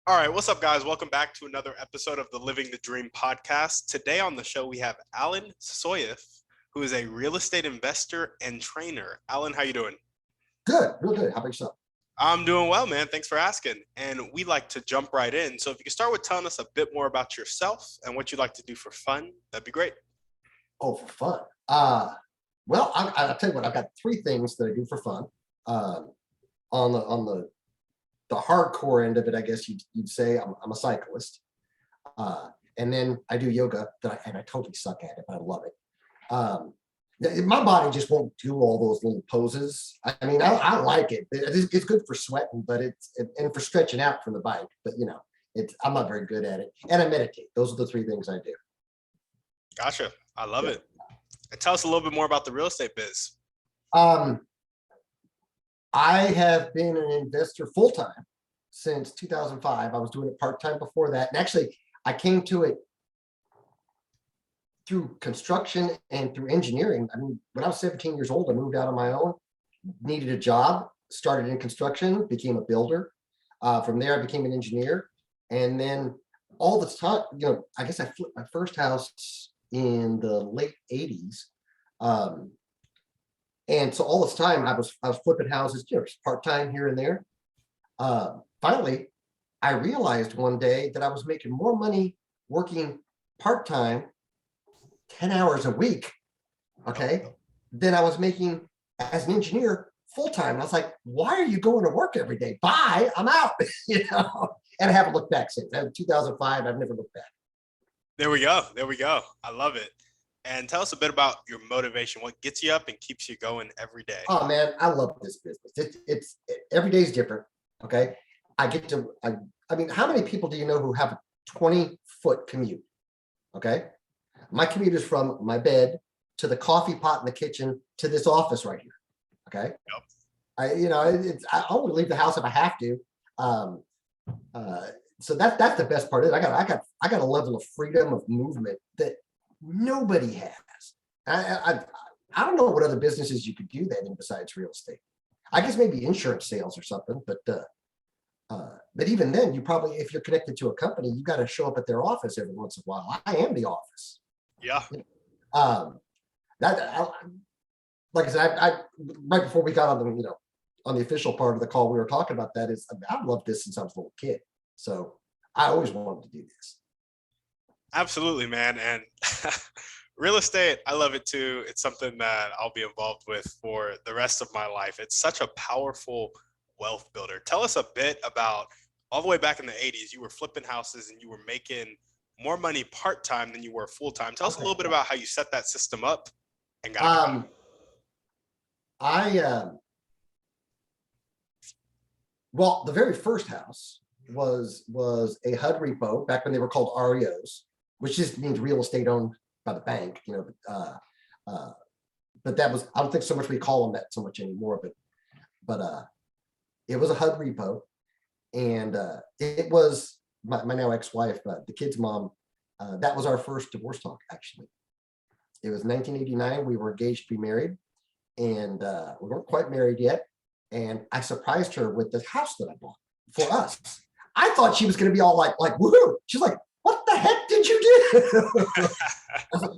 All right, what's up, guys? Welcome back to another episode of the Living the Dream podcast. Today on the show, we have Allan Susoeff, who is a real estate investor and trainer. Allan, how you doing? Good, real good. How about yourself? I'm doing well, man. Thanks for asking. And we like to jump right in. So if you could start with telling us a bit more about yourself and what you like to do for fun, that'd be great. Oh, for fun. I'll tell you what. I've got three things that I do for fun. Um, on the hardcore end of it, I guess you'd say I'm a cyclist, and then I do yoga. And I totally suck at it, but I love it. My body just won't do all those little poses. I mean, I like it. It's good for sweating, but and for stretching out from the bike. But I'm not very good at it. And I meditate. Those are the three things I do. Gotcha. I love it. And tell us a little bit more about the real estate biz. Um, I have been an investor full time since 2005. I was doing it part time before that. And actually, I came to it through construction and through engineering. I mean, when I was 17 years old, I moved out on my own, needed a job, started in construction, became a builder. From there, I became an engineer. And then all the time, I guess I flipped my first house in the late 80s. And so all this time I was flipping houses, part-time here and there. Finally, I realized one day that I was making more money working part-time, 10 hours a week, than I was making as an engineer full-time. And I was like, why are you going to work every day? Bye, I'm out. And I haven't looked back since. 2005, I've never looked back. There we go. I love it. And tell us a bit about your motivation. What gets you up and keeps you going every day? Oh man, I love this business. Every day is different. Okay. I mean, how many people do you know who have a 20-foot commute? Okay. My commute is from my bed to the coffee pot in the kitchen to this office right here. Okay. Yep. I only leave the house if I have to. So that's the best part of it. I got a level of freedom of movement that nobody has. I don't know what other businesses you could do that in besides real estate. I guess maybe insurance sales or something, but even then, you probably, if you're connected to a company, you got to show up at their office every once in a while. I am the office. Yeah. Like I said, I right before we got on the official part of the call, we were talking about that. I've loved this since I was a little kid, so I always wanted to do this. Absolutely, man. And real estate, I love it too. It's something that I'll be involved with for the rest of my life. It's such a powerful wealth builder. Tell us a bit about all the way back in the 80s, you were flipping houses and you were making more money part-time than you were full-time. Tell us a little bit about how you set that system up and got it. Well, the very first house was a HUD repo back when they were called REOs, which just means real estate owned by the bank, but that was, I don't think so much we call them that so much anymore, but it was a HUD repo. And it was my now ex-wife, the kid's mom. That was our first divorce talk, actually. It was 1989. We were engaged to be married, and we weren't quite married yet. And I surprised her with the house that I bought for us. I thought she was going to be all like, woohoo. She's like, what the heck did you do?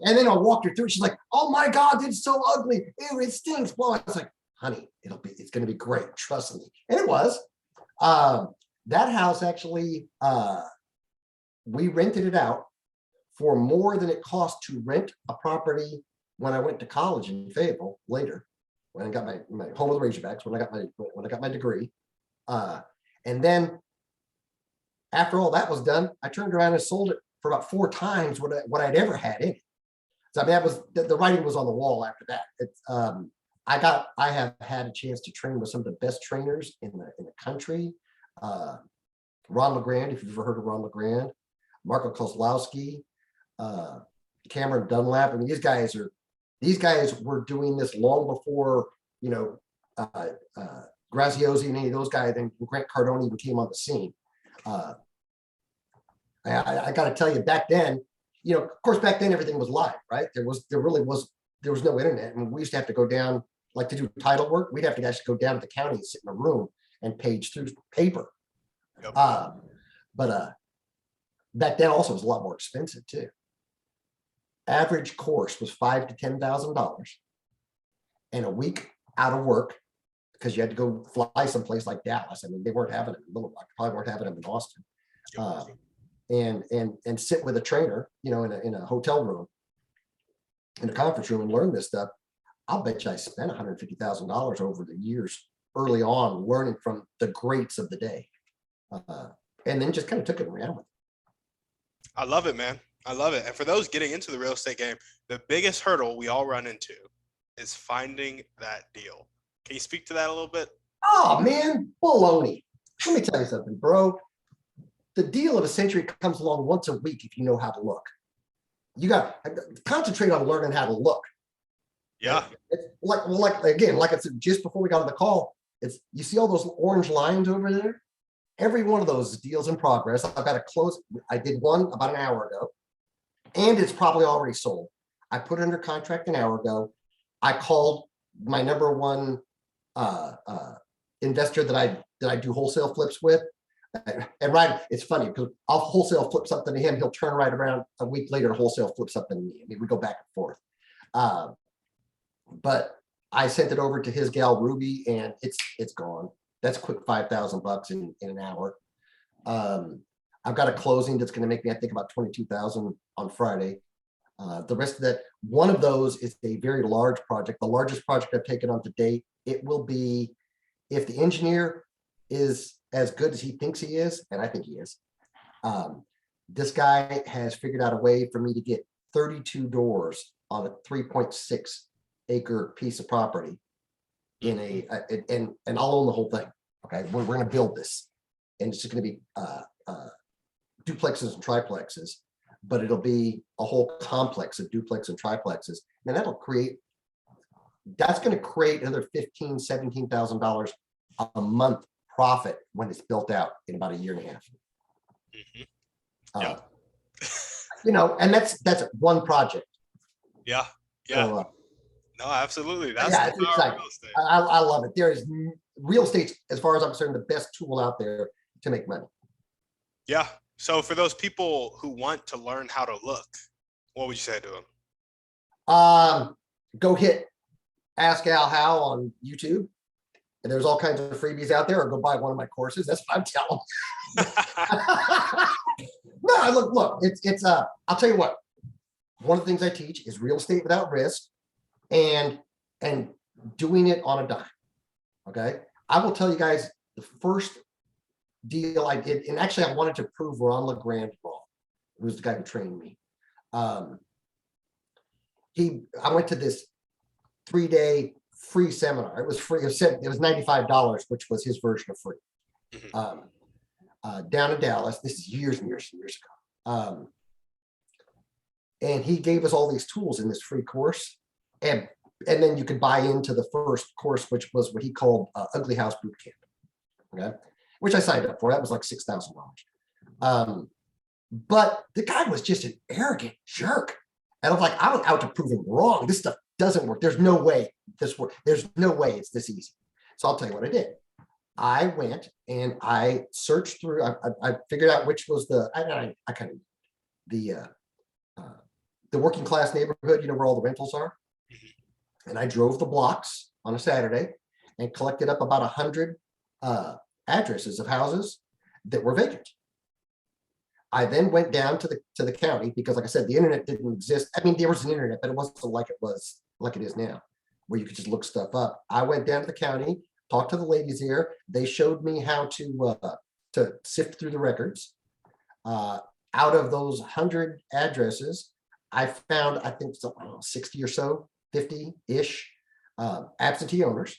And then I walked her through. She's like, oh my God, it's so ugly. Ew, it stinks. Well, I was like, honey, it's going to be great. Trust me. And it was. That house actually, we rented it out for more than it cost to rent a property when I went to college in Fayetteville later, when I got my home of the Razorbacks, when I got my degree. And then after all that was done, I turned around and sold it for about 4 times what I'd ever had in it. So I mean, that was the writing was on the wall after that. I have had a chance to train with some of the best trainers in the country. Ron LeGrand, if you've ever heard of Ron LeGrand, Marco Kozlowski, Cameron Dunlap. I mean, these guys were doing this long before, Graziosi and any of those guys, and Grant Cardone even came on the scene. I got to tell you, back then, of course, back then everything was live, right? There was no internet, and we used to have to go down, like to do title work. We'd have to actually go down to the county and sit in a room and page through paper. Yep. But back then also was a lot more expensive too. Average course was $5,000 to $10,000, and a week out of work because you had to go fly someplace like Dallas. I mean, they weren't having it in Little Rock, probably weren't having them in Austin. And sit with a trainer, you know, in a hotel room, in a conference room, and learn this stuff. I'll bet you I spent $150,000 over the years early on learning from the greats of the day, and then just kind of took it and ran with it. I love it, man. I love it. And for those getting into the real estate game, the biggest hurdle we all run into is finding that deal. Can you speak to that a little bit? Oh man, baloney. Let me tell you something, bro. The deal of a century comes along once a week if you know how to look. You got to concentrate on learning how to look. Yeah. It's like again, like I said just before we got on the call, it's, you see all those orange lines over there? Every one of those is deals in progress. I've got to close. I did one about an hour ago, and it's probably already sold. I put it under contract an hour ago. I called my number one investor that I do wholesale flips with. And right, it's funny because I'll wholesale flip something to him. He'll turn right around a week later, wholesale flip something to me. I mean, we go back and forth. But I sent it over to his gal Ruby, and it's gone. That's a quick $5,000 in an hour. I've got a closing that's going to make me, I think, about $22,000 on Friday. The rest of that, one of those is a very large project, the largest project I've taken on to date. It will be, if the engineer is as good as he thinks he is, and I think he is, this guy has figured out a way for me to get 32 doors on a 3.6 acre piece of property in and I'll own the whole thing. Okay, we're going to build this, and it's just going to be duplexes and triplexes, but it'll be a whole complex of duplex and triplexes, and that's going to create another $15,000 to $17,000 a month profit when it's built out in about a year and a half. You know, and that's one project. Yeah. So, no, absolutely. That's yeah, the power of real estate. I love it. There is real estate, as far as I'm concerned, the best tool out there to make money. Yeah. So for those people who want to learn how to look, what would you say to them? Go hit Ask Al How on YouTube. And there's all kinds of freebies out there, or go buy one of my courses. That's what I'm telling you. No, look, it's I'll tell you what, one of the things I teach is real estate without risk and doing it on a dime. Okay. I will tell you guys the first deal I did, and actually I wanted to prove Ron LeGrand wrong, who's the guy who trained me. I went to this 3-day free seminar. It was free. It was $95, which was his version of free. Down in Dallas. This is years and years and years ago. And he gave us all these tools in this free course, and then you could buy into the first course, which was what he called Ugly House Boot Camp. Okay, which I signed up for. That was like $6,000. But the guy was just an arrogant jerk, and I'm like, I'm out to prove him wrong. This stuff doesn't work. There's no way this works. There's no way it's this easy. So I'll tell you what I did. I went and I searched through. I figured out which was the working class neighborhood. You know where all the rentals are. And I drove the blocks on a Saturday and collected up about 100 addresses of houses that were vacant. I then went down to the county because, like I said, the internet didn't exist. I mean, there was an internet, but it wasn't like it is now, where you could just look stuff up. I went down to the county, talked to the ladies there. They showed me how to sift through the records. Out of those 100 addresses, I found, I think, 60 or so, 50-ish absentee owners,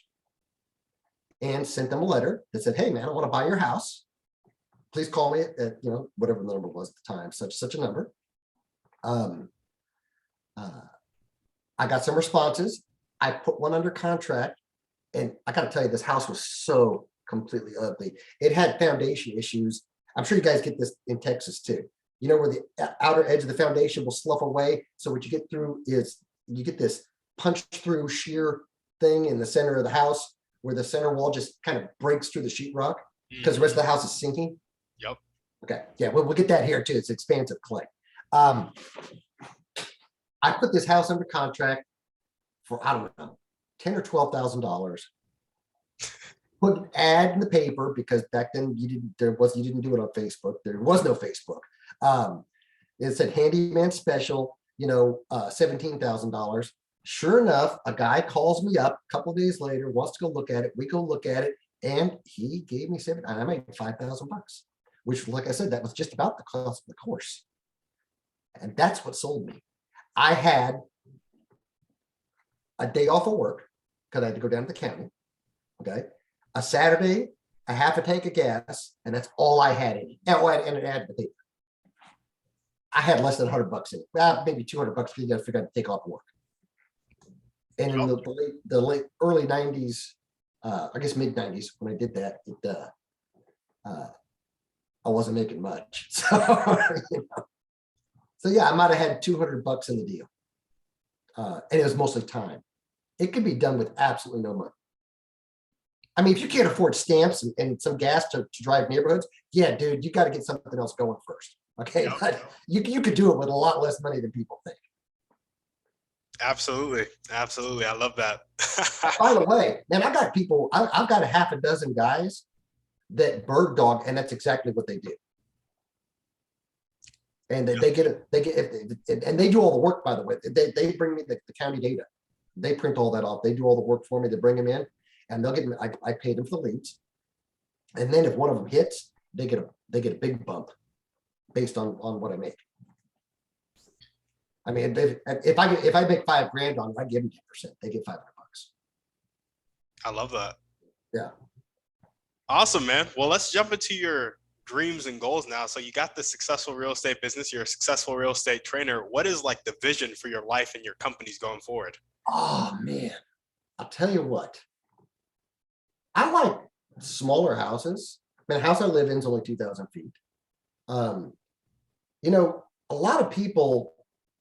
and sent them a letter that said, "Hey, man, I want to buy your house. Please call me at whatever the number was at the time, such a number." I got some responses. I put one under contract, and I got to tell you, this house was so completely ugly. It had foundation issues. I'm sure you guys get this in Texas too. You know, where the outer edge of the foundation will slough away. So what you get through is you get this punch through shear thing in the center of the house, where the center wall just kind of breaks through the sheetrock because the rest of the house is sinking. Yep. Okay, yeah, we'll get that here too. It's expansive clay. I put this house under contract for, I don't know, $10,000 or $12,000. Put an ad in the paper because back then you didn't do it on Facebook. There was no Facebook. It said handyman special, $17,000. Sure enough, a guy calls me up a couple of days later, wants to go look at it. We go look at it, and he gave me I made $5,000, which, like I said, that was just about the cost of the course. And that's what sold me. I had a day off of work because I had to go down to the county. Okay. A Saturday, a half a tank of gas, and that's all I had in it. Oh, and an ad in the paper. I had less than $100 in it. Maybe $200 because you got to figure out to take off work. And in the late early 90s, I guess mid 90s, when I did that, I wasn't making much. So yeah, I might have had $200 in the deal. And it was mostly time. It could be done with absolutely no money. I mean, if you can't afford stamps and some gas to drive neighborhoods, yeah, dude, you got to get something else going first. Okay, but you could do it with a lot less money than people think. Absolutely. I love that. By the way, man, I've got a half a dozen guys that bird dog, and that's exactly what they do. And they do all the work, by the way. They bring me the county data. They print all that off. They do all the work for me. They bring them in, and they'll get. I pay them for the leads, and then if one of them hits, they get a big bump based on what I make. I mean, if I make $5,000 on it, I give them 10%. They get $500. I love that. Yeah. Awesome, man. Well, let's jump into your dreams and goals now. So you got the successful real estate business. You're a successful real estate trainer. What is like the vision for your life and your companies going forward? Oh man, I'll tell you what. I like smaller houses. The house I live in is only 2,000 feet. A lot of people,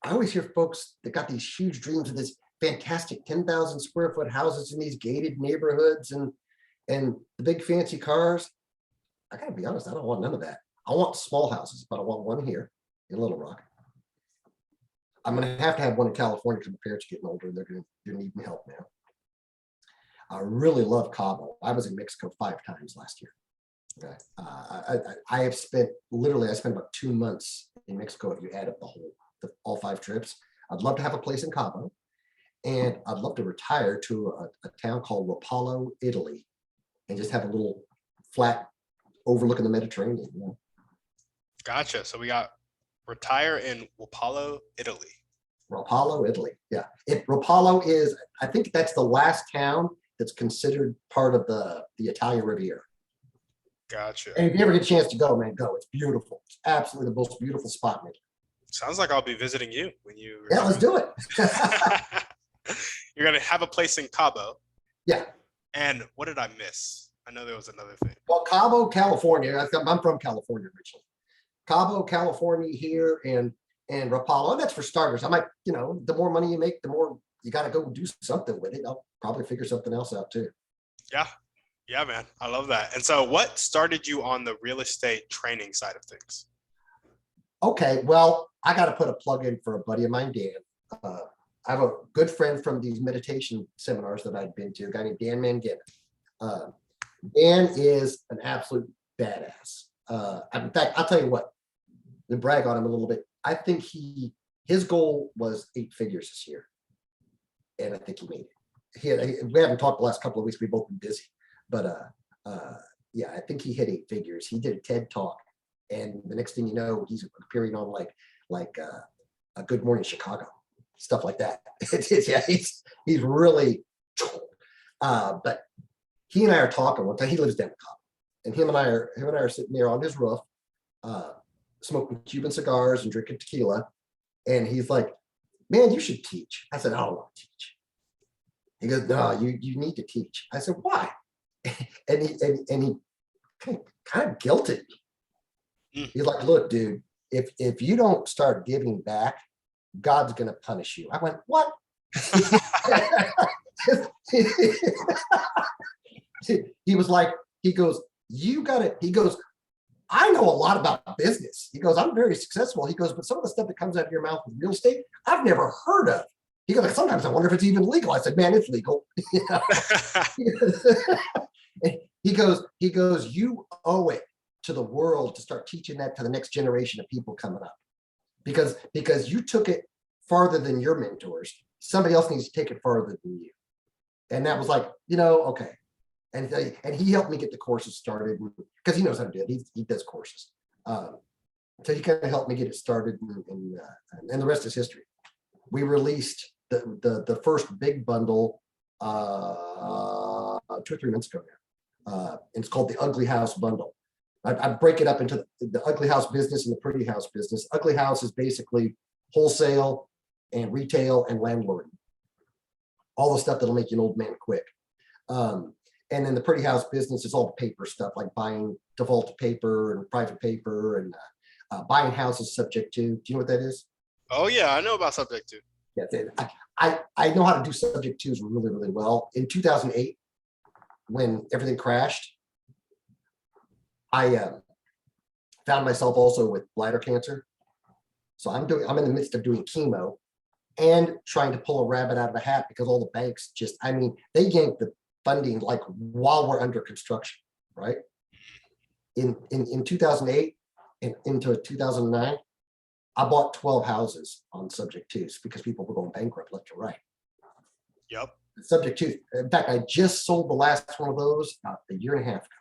I always hear folks that got these huge dreams of this fantastic 10,000 square foot houses in these gated neighborhoods and the big fancy cars. I gotta be honest, I don't want none of that. I want small houses, but I want one here in Little Rock. I'm gonna have to have one in California because my parents are getting older and they're needing help now. I really love Cabo. I was in Mexico 5 times last year. Okay. I spent about 2 months in Mexico if you add up all 5 trips. I'd love to have a place in Cabo, and I'd love to retire to a town called Rapalo, Italy, and just have a little flat overlooking the Mediterranean. Gotcha. So we got retire in Rapalo, Italy. Rapalo, Italy. Yeah. Rapalo is, I think that's the last town that's considered part of the Italian Riviera. Gotcha. And if you ever get a chance to go, man, go. It's beautiful. It's absolutely the most beautiful spot in Italy. Sounds like I'll be visiting you when you. Yeah, let's do it. You're going to have a place in Cabo. Yeah. And what did I miss? I know there was another thing. Well, Cabo, California. I'm from California originally. Cabo, California here, and Rapalo. And that's for starters. I might, the more money you make, the more you got to go do something with it. I'll probably figure something else out too. Yeah. Yeah, man. I love that. And so what started you on the real estate training side of things? Okay. Well, I got to put a plug in for a buddy of mine, Dan. I have a good friend from these meditation seminars that I'd been to, a guy named Dan Mangetta. Dan is an absolute badass. In fact, I'll tell you what, to brag on him a little bit, I think his goal was 8 figures this year. And I think he made it. We haven't talked the last couple of weeks. We've both been busy. But yeah, I think he hit 8 figures. He did a TED talk. And the next thing you know, he's appearing on like a Good Morning Chicago, stuff like that. Yeah, he's really, but he and I are talking one time. He lives down in Cabo, and him and I are sitting there on his roof, smoking Cuban cigars and drinking tequila. And he's like, "Man, you should teach." I said, "I don't want to teach." He goes, "No, you need to teach." I said, "Why?" and he kind of guilted me. He's like, "Look, dude, if you don't start giving back, God's gonna punish you." I went, "What?" He was like, he goes, "You got it." He goes, I know a lot about business. He goes, I'm very successful. He goes, but some of the stuff that comes out of your mouth with real estate, I've never heard of. He goes, like, sometimes I wonder if it's even legal. I said, man, it's legal. He goes, you owe it to the world to start teaching that to the next generation of people coming up. Because you took it farther than your mentors. Somebody else needs to take it farther than you. And that was like, okay. And he helped me get the courses started because he knows how to do it. He does courses. So he kind of helped me get it started, and the rest is history. We released the first big bundle 2 or 3 months ago now. It's called the Ugly House Bundle. I break it up into the ugly house business and the pretty house business. Ugly house is basically wholesale and retail and landlord. All the stuff that'll make you an old man quick. And then the pretty house business is all the paper stuff, like buying default paper and private paper and buying houses subject to. Do you know what that is? Oh yeah, I know about subject to. Yeah, I know how to do subject twos really, really well. In 2008, when everything crashed, I found myself also with bladder cancer. So I'm in the midst of doing chemo and trying to pull a rabbit out of a hat because all the banks they yanked the funding like while we're under construction, right? In 2008 and into 2009, I bought 12 houses on subject twos because people were going bankrupt left and right. Yep. Subject two. In fact, I just sold the last one of those about a year and a half ago.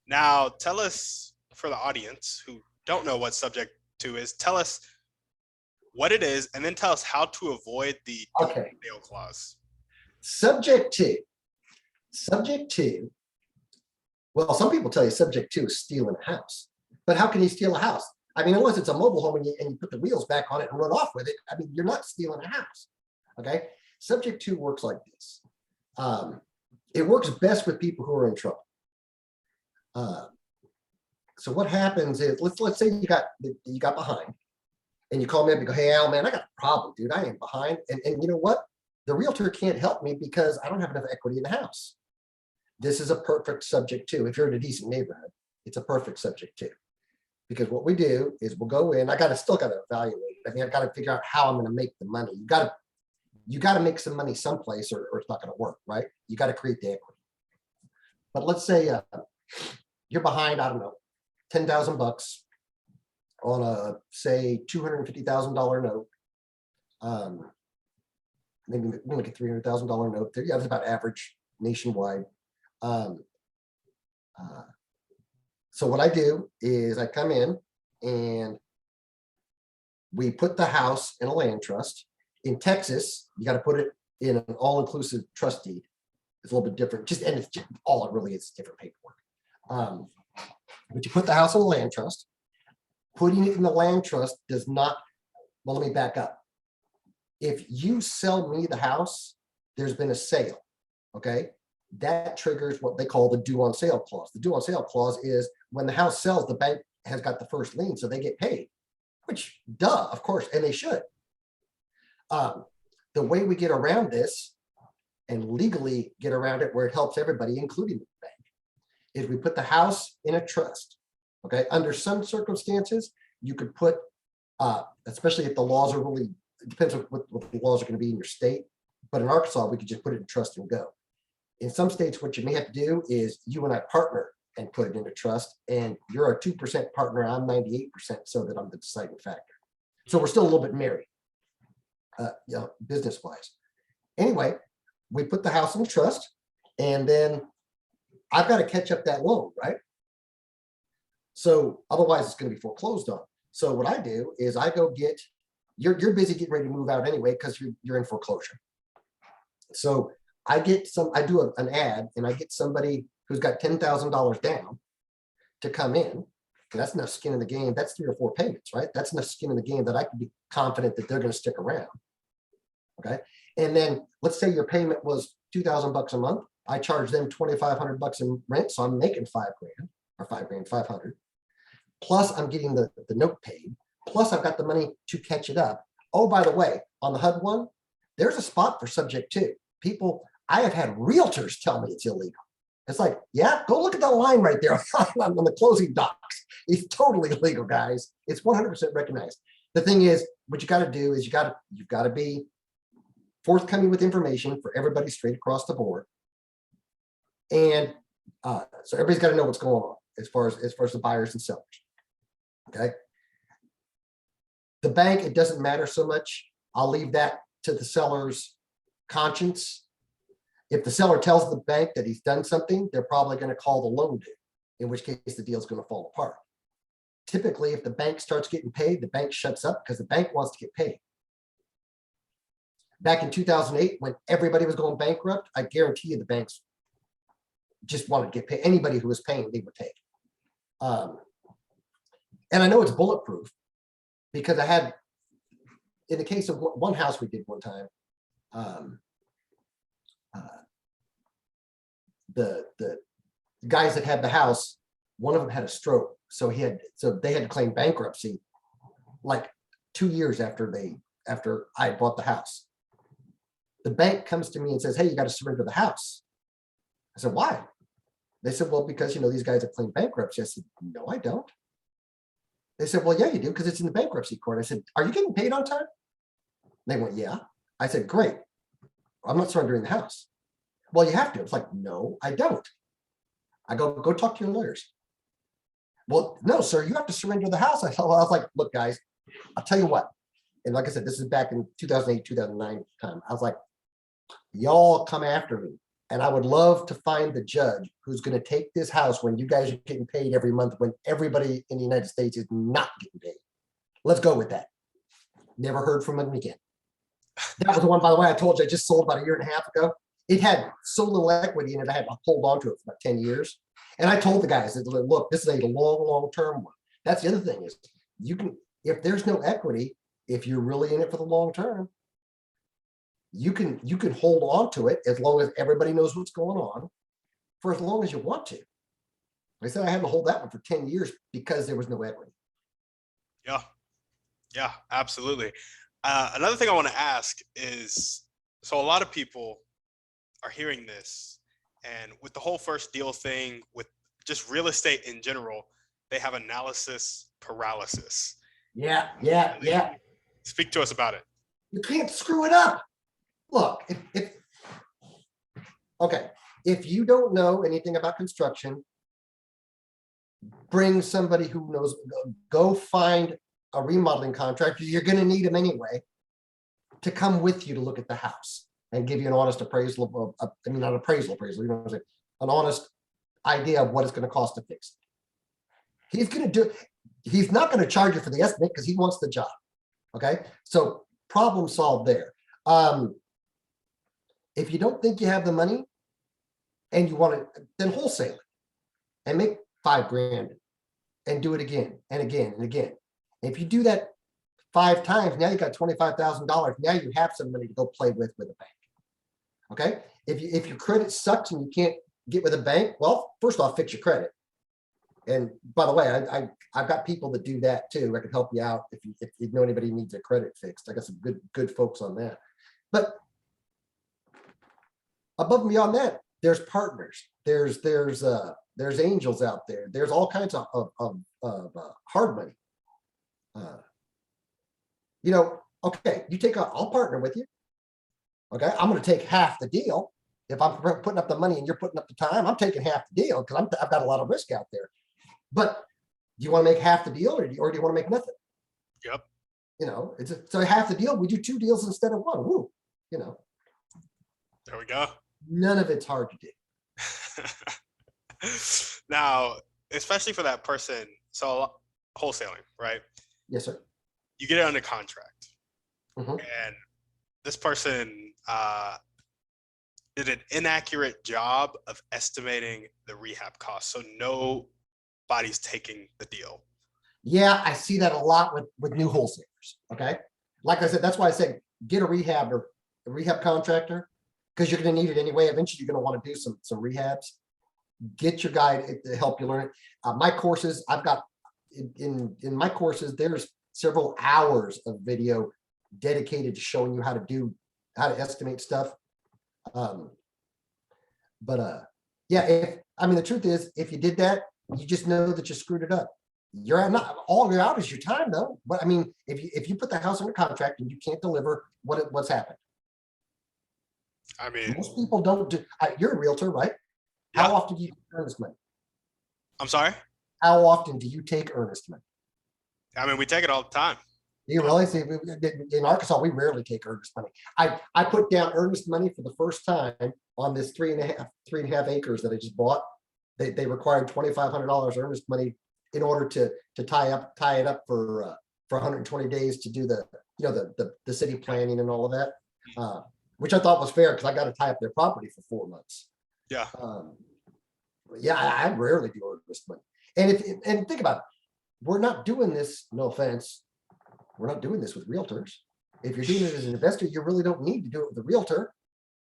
Now, tell us, for the audience who don't know what subject to is, tell us what it is, and then tell us how to avoid the sale clause. Subject two. Well, some people tell you subject to is stealing a house, but how can you steal a house? I mean, unless it's a mobile home and you put the wheels back on it and run off with it. I mean, you're not stealing a house. Okay. Subject to works like this. It works best with people who are in trouble. So what happens is, let's say you got behind, and you call me up and go, hey, Al, man, I got a problem, dude. I am behind, and you know what? The realtor can't help me because I don't have enough equity in the house. This is a perfect subject to. If you're in a decent neighborhood, it's a perfect subject to. Because what we do is we'll go in. Still got to evaluate it. I mean, I got to figure out how I'm going to make the money. You got to make some money someplace, or it's not going to work, right? You got to create the equity. But let's say you're behind, I don't know, $10,000 on a say $250,000 note. Maybe we'll make a $300,000 note. Yeah, that's about average nationwide. So what I do is I come in and we put the house in a land trust. In Texas, you got to put it in an all-inclusive trust deed. It's a little bit different. All it really is different paperwork. But you put the house in a land trust. Putting it in the land trust does not. Well, let me back up. If you sell me the house, there's been a sale. Okay. That triggers what they call the due on sale clause. The due on sale clause is when the house sells, the bank has got the first lien, so they get paid, which, duh, of course, and they should. The way we get around this and legally get around it where it helps everybody, including the bank, is we put the house in a trust. Okay. Under some circumstances, you could put, especially if the laws are really, it depends on what the laws are going to be in your state. But in Arkansas, we could just put it in trust and go. In some states, what you may have to do is you and I partner and put it into trust, and you're a 2% partner, I'm 98%, so that I'm the deciding factor. So we're still a little bit married, business-wise. Anyway, we put the house in trust, and then I've got to catch up that loan, right? So otherwise, it's going to be foreclosed on. So what I do is I go get, you're busy getting ready to move out anyway because you're in foreclosure. So I do an ad, and I get somebody who's got $10,000 down to come in. And that's enough skin in the game. That's 3 or 4 payments, right? That's enough skin in the game that I can be confident that they're going to stick around. Okay. And then let's say your payment was $2,000 a month. I charge them $2,500 in rent. So I'm making $5,000 or $5,500. Plus I'm getting the note paid. Plus I've got the money to catch it up. Oh, by the way, on the HUD one, there's a spot for subject to. People, I have had realtors tell me it's illegal. It's like, yeah, go look at that line right there on the closing docs. It's totally illegal, guys. It's 100% recognized. The thing is, what you got to do is you've got to be forthcoming with information for everybody straight across the board, and so everybody's got to know what's going on as far as the buyers and sellers. Okay. The bank, it doesn't matter so much. I'll leave that to the seller's conscience. If the seller tells the bank that he's done something, they're probably going to call the loan due, in which case the deal's going to fall apart. Typically, if the bank starts getting paid, the bank shuts up because the bank wants to get paid. Back in 2008, when everybody was going bankrupt, I guarantee you the banks just wanted to get paid. Anybody who was paying, they would take. And I know it's bulletproof because I had, in the case of one house we did one time, the guys that had the house, one of them had a stroke, so they had to claim bankruptcy like 2 years after I bought the house. The bank comes to me and says, "Hey, you got to surrender the house." I said, "Why?" They said, "Well, because these guys have claimed bankruptcy." I said, "No, I don't." They said, "Well, yeah, you do, because it's in the bankruptcy court." I said, "Are you getting paid on time?" They went, "Yeah." I said, "Great. I'm not surrendering the house." "Well, you have to." It's like, "No, I don't." I go talk to your lawyers. "Well, no, sir, you have to surrender the house." I was like, "Look, guys, I'll tell you what." And like I said, this is back in 2008, 2009 time. I was like, "Y'all come after me. And I would love to find the judge who's going to take this house when you guys are getting paid every month, when everybody in the United States is not getting paid. Let's go with that." Never heard from him again. That was the one, by the way, I told you I just sold about 1.5 years ago. It had so little equity in it, I had to hold on to it for about 10 years. And I told the guys, "Look, this is a long-term one." That's the other thing is, you can, if there's no equity, if you're really in it for the long term, you can hold on to it as long as everybody knows what's going on for as long as you want to. Like I said, I had to hold that one for 10 years because there was no equity. Yeah, absolutely. Another thing I want to ask is, so a lot of people are hearing this, and with the whole first deal thing, with just real estate in general, they have analysis paralysis. Yeah. Speak to us about it. You can't screw it up. Look, if you don't know anything about construction, bring somebody who knows. Go find a remodeling contractor. You're going to need them anyway to come with you to look at the house and give you an honest appraisal. Not appraisal, an honest idea of what it's going to cost to fix it. He's going to do. He's not going to charge you for the estimate because he wants the job. Okay, so problem solved there. If you don't think you have the money and you want it, then wholesale it and make $5,000 and do it again and again and again. If you do that 5 times, now you got $25,000. Now you have some money to go play with a bank. Okay. If your credit sucks and you can't get with a bank, well, first off, fix your credit. And by the way, I've got people that do that too. I can help you out if you know anybody who needs their credit fixed. I got some good folks on that. But above and beyond that, there's partners. There's angels out there. There's all kinds of hard money. Okay, I'll partner with you. Okay, I'm going to take half the deal. If I'm putting up the money and you're putting up the time, I'm taking half the deal because I've got a lot of risk out there. But do you want to make half the deal or do you want to make nothing? Yep. So half the deal, we do 2 deals instead of 1. Woo. There we go. None of it's hard to do. Now, especially for that person, so wholesaling, right? Yes, sir. You get it under contract, Mm-hmm. and this person did an inaccurate job of estimating the rehab cost, so nobody's taking the deal. Yeah, I see that a lot with new wholesalers. Okay, like I said, that's why I said get a rehab contractor, because you're going to need it anyway. Eventually, you're going to want to do some rehabs. Get your guy to help you learn it. My courses, I've got in my courses, there's several hours of video dedicated to showing you how to estimate stuff. But Yeah, the truth is, if you did that, you just know that you screwed it up. You're not all you're out is your time, though. But I mean, if you put the house under contract and you can't deliver, what's happened? I mean, Most people don't do. You're a realtor, right? How yeah. often do you take earnest money? I'm sorry. How often do you take earnest money? I mean, we take it all the time. Do you really see? In Arkansas, we rarely take earnest money. I put down earnest money for the first time on this 3.5 acres that I just bought. They required $2,500 earnest money in order to tie it up for 120 days to do the city planning and all of that, which I thought was fair because I got to tie up their property for 4 months. Yeah. Yeah, I rarely do earnest money. And think about it, we're not doing this. No offense, we're not doing this with realtors. If you're doing it as an investor, you really don't need to do it with a realtor.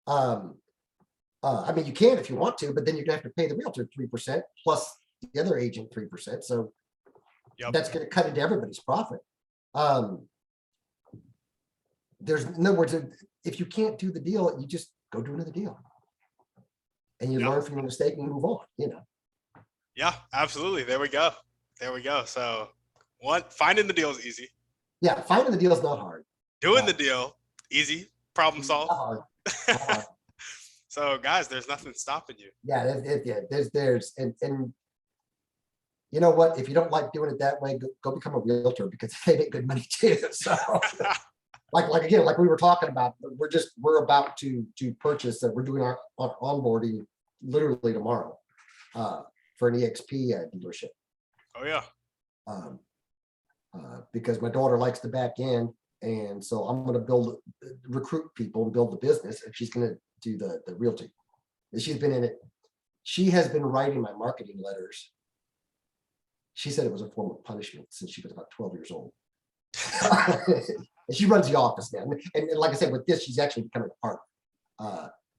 I mean, you can if you want to, but then you're gonna have to pay the realtor 3% plus the other agent 3%. So Yep. that's going to cut into everybody's profit. There's in other words, if you can't do the deal, you just go do another deal, and you Yep. learn from your mistake and move on. Yeah, absolutely. There we go. There we go. So, finding the deal is easy. Yeah, finding the deal is not hard. Doing the deal, easy. Problem solved. Not hard. Not hard. So, guys, there's nothing stopping you. Yeah, there's and you know what? If you don't like doing it that way, go become a realtor because they make good money too. So, like again, like we were talking about, we're about to purchase that. We're doing our onboarding literally tomorrow for an EXP dealership. Oh yeah. Because my daughter likes the back end, and so I'm going to recruit people and build the business, and she's going to do the realty. And she's been in it. She has been writing my marketing letters. She said it was a form of punishment since she was about 12 years old. And she runs the office now. And like I said, with this, she's actually becoming a partner.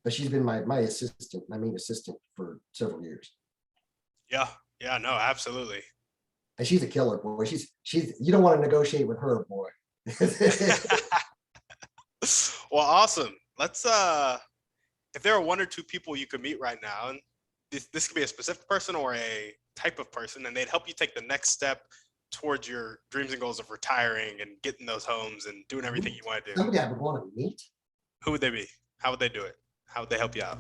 But she's been my assistant, my main assistant for several years. Yeah. Yeah. No, absolutely. And she's a killer, boy. She's you don't want to negotiate with her, boy. Well, awesome. Let's if there are one or two people you could meet right now, and this could be a specific person or a type of person, and they'd help you take the next step towards your dreams and goals of retiring and getting those homes and doing everything you want to do. Somebody I would want to meet. Who would they be? How would they do it? How would they help you out?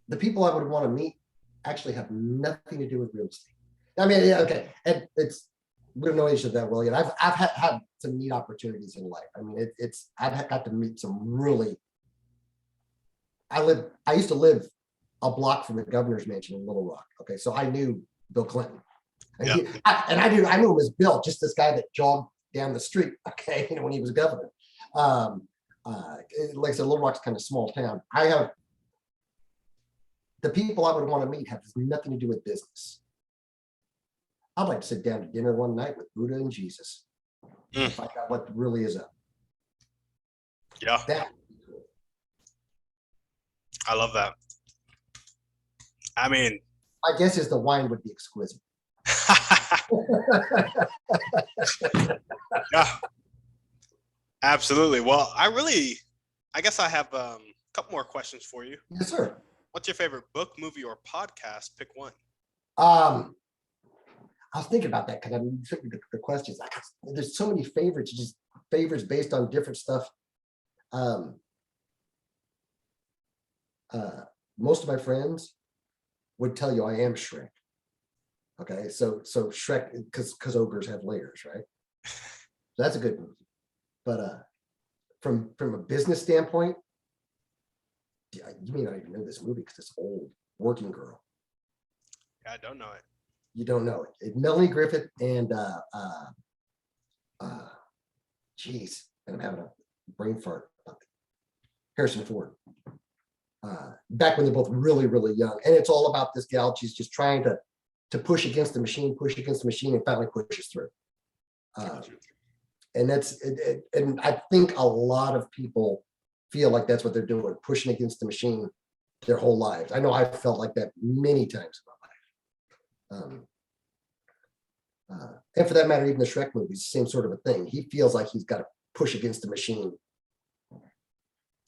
The people I would want to meet actually have nothing to do with real estate. I mean, yeah, okay, and we don't know each other that well yet. I've had some neat opportunities in life. I mean, I've got to meet some really. I used to live a block from the governor's mansion in Little Rock. Okay, so I knew Bill Clinton, and, I knew him as Bill, just this guy that jogged down the street. Okay, when he was governor. Like I said, Little Rock's kind of a small town. The people I would want to meet have nothing to do with business. I'd like to sit down to dinner one night with Buddha and Jesus. Find out what really is up. Yeah. That. I love that. I mean, my guess is the wine would be exquisite. Yeah. Absolutely. Well, I guess I have a couple more questions for you. Yes, sir. What's your favorite book, movie, or podcast? Pick one. I was thinking about that because I'm thinking the questions. There's so many favorites, just favorites based on different stuff. Most of my friends would tell you I am Shrek. Okay, so Shrek, because ogres have layers, right? So that's a good movie. But from a business standpoint, you may not even know this movie because it's old. Working Girl. Yeah, I don't know it. You don't know it. Melanie Griffith and geez, and I'm having a brain fart. Harrison Ford. Back when they're both really, really young, and it's all about this gal. She's just trying to push against the machine, and finally pushes through. And that's and I think a lot of people feel like that's what they're doing, pushing against the machine their whole lives. I know I've felt like that many times in my life. And for that matter, even the Shrek movie is the same sort of a thing. He feels like he's got to push against the machine.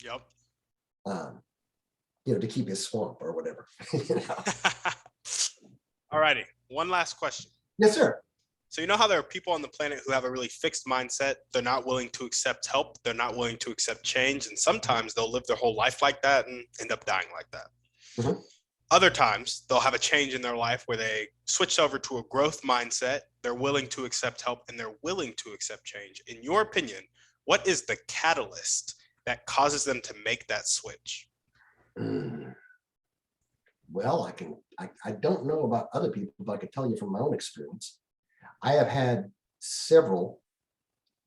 Yep. to keep his swamp or whatever. All righty. One last question. Yes, sir. So you know how there are people on the planet who have a really fixed mindset? They're not willing to accept help. They're not willing to accept change. And sometimes they'll live their whole life like that and end up dying like that. Mm-hmm. Other times they'll have a change in their life where they switch over to a growth mindset. They're willing to accept help and they're willing to accept change. In your opinion, what is the catalyst that causes them to make that switch? Well, I don't know about other people, but I can tell you from my own experience. I have had several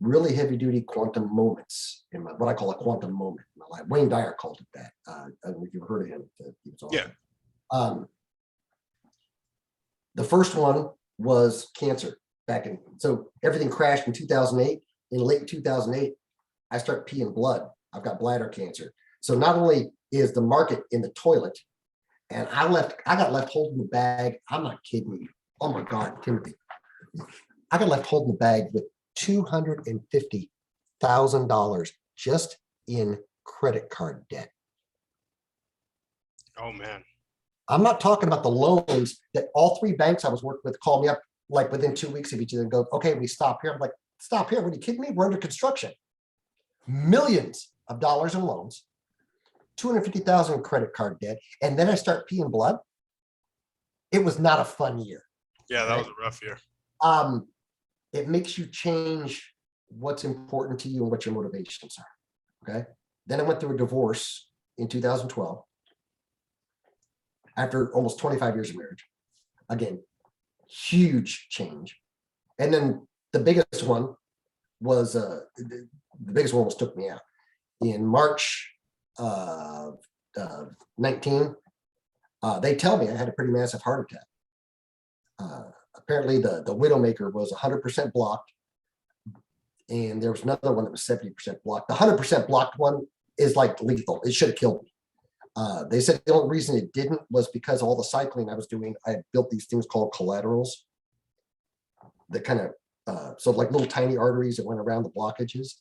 really heavy duty quantum moments in what I call a quantum moment in my life. Wayne Dyer called it that. I don't know if you've heard of him. He was awesome. Yeah. The first one was cancer so everything crashed in 2008. In late 2008, I start peeing blood. I've got bladder cancer. So not only is the market in the toilet, and I got left holding the bag. I'm not kidding you. Oh my God, Timothy. I got left holding the bag with $250,000 just in credit card debt. Oh man. I'm not talking about the loans that all three banks I was working with called me up like within 2 weeks of each other and go, okay, we stop here. I'm like, stop here. What are you kidding me? We're under construction. Millions of dollars in loans, 250,000 in credit card debt. And then I start peeing blood. It was not a fun year. Yeah, that was a rough year. It makes you change what's important to you and what your motivations are. Okay. Then I went through a divorce in 2012 after almost 25 years of marriage. Again, huge change. And then the biggest one was the biggest one almost took me out. In March of 19, they tell me I had a pretty massive heart attack. Apparently the Widowmaker was 100% blocked. And there was another one that was 70% blocked. The 100% blocked one is like lethal. It should have killed me. They said the only reason it didn't was because all the cycling I was doing, I had built these things called collaterals that kind of, so like little tiny arteries that went around the blockages.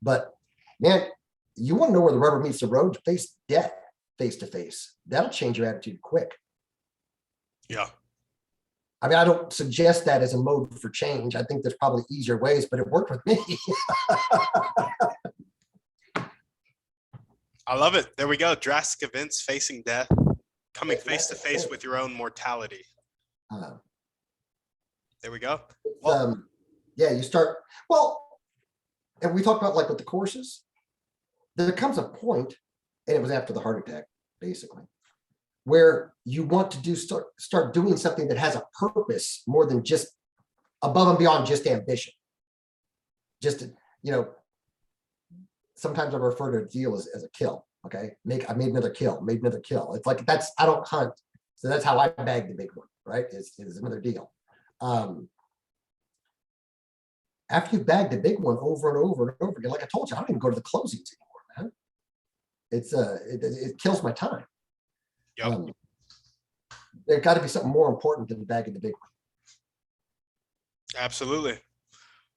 But man, you want to know where the rubber meets the road? Face death face to face. That'll change your attitude quick. Yeah. I mean, I don't suggest that as a mode for change. I think there's probably easier ways, but it worked with me. I love it. There we go. Drastic events, facing death, coming face to face with your own mortality. There we go. Well, yeah, you start, well, and we talked about like with the courses, there comes a point, and it was after the heart attack, basically, where you want to start doing something that has a purpose more than just above and beyond just ambition. Just, sometimes I refer to a deal as a kill. Okay. I made another kill. It's like, I don't hunt. So that's how I bag the big one, right? Is another deal. After you bag the big one over and over and over again, like I told you, I don't even go to the closings anymore, man. It kills my time. Yep. There got to be something more important than bagging the big one. Absolutely.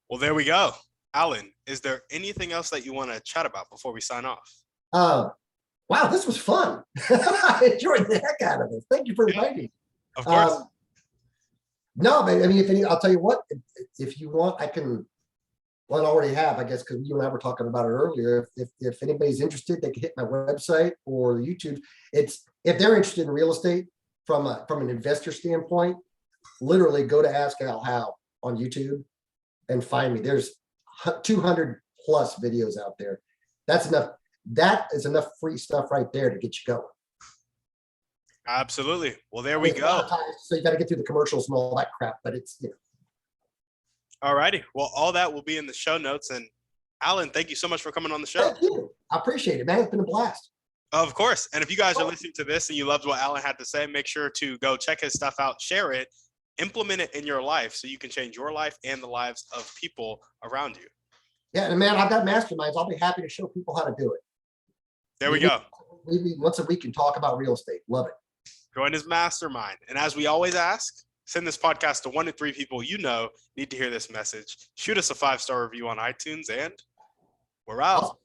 Well, there we go. Allan, is there anything else that you want to chat about before we sign off? Wow, this was fun. I enjoyed the heck out of this. Thank you for inviting me. Of course. No, but I mean, I'll tell you what, if you want, I can, well, I already have, I guess, because you and I were talking about it earlier. If anybody's interested, they can hit my website or YouTube. If they're interested in real estate from an investor standpoint, literally go to Ask Al How on YouTube and find me. There's 200 plus videos out there. That's enough. That is enough free stuff right there to get you going. Absolutely. Well, there we go. So you got to get through the commercials and all that crap, but it's, All righty. Well, all that will be in the show notes. And Allan, thank you so much for coming on the show. Thank you. I appreciate it, man. It's been a blast. Of course. And if you guys are listening to this and you loved what Allan had to say, make sure to go check his stuff out, share it, implement it in your life so you can change your life and the lives of people around you. Yeah, and man, I've got masterminds. I'll be happy to show people how to do it. There we go. We meet once a week and talk about real estate. Love it. Join his mastermind. And as we always ask, send this podcast to 1 to 3 people you know need to hear this message. Shoot us a 5-star review on iTunes, and we're out.